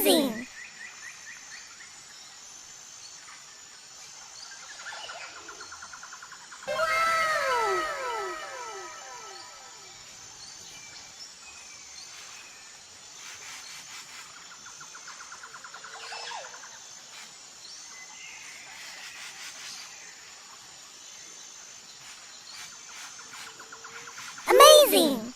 Amazing! Amazing!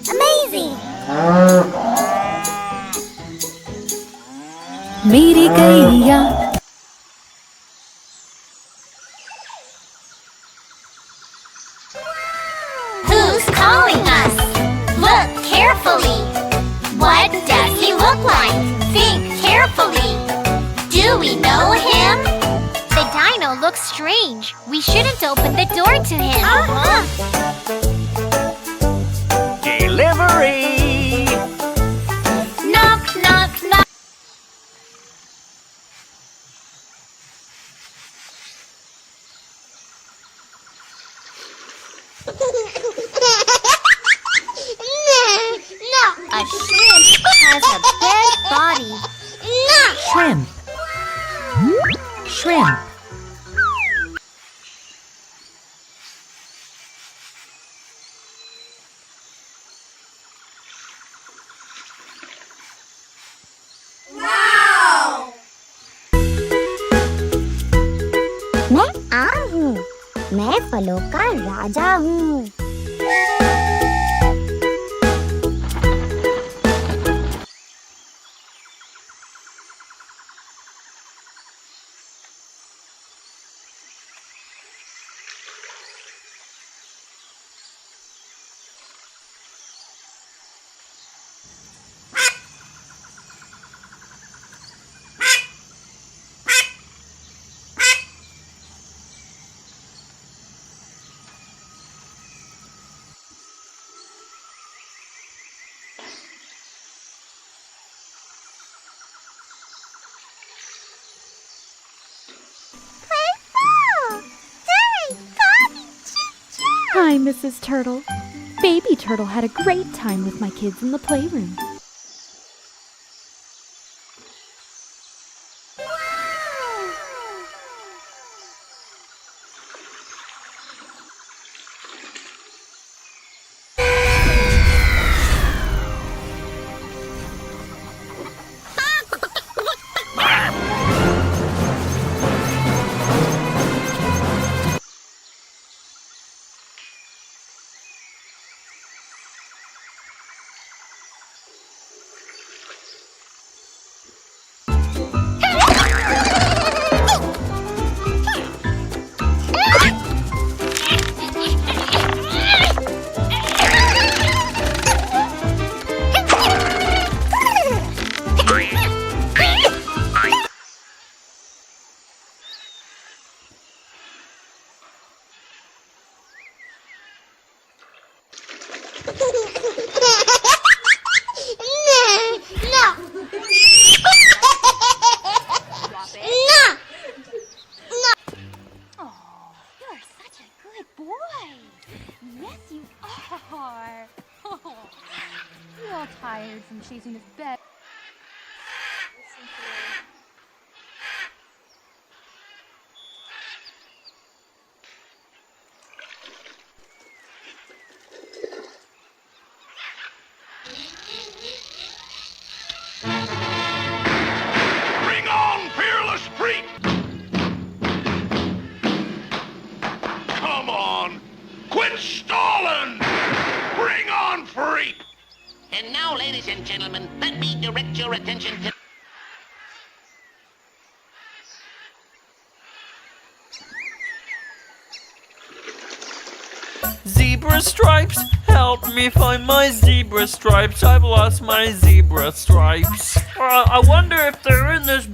Amazing! मेरी गैया Who's calling us? Look carefully. What does he look like? Think carefully. Do we know him? The dino looks strange. We shouldn't open the door to him. Delivery! Knock, knock, knock. A shrimp has a dead body. shrimp shrimp मैं आम हूँ। मैं फलों का राजा हूँ। Hi, Mrs. Turtle. Baby Turtle had a great time with my kids in the playroom. Tired from chasing this bed. Bring on, fearless freak! Come on! Quit stalling! Bring on, freak! And now, ladies and gentlemen, let me direct your attention to... Zebra stripes, help me find my zebra stripes. I've lost my zebra stripes. I wonder if they're in this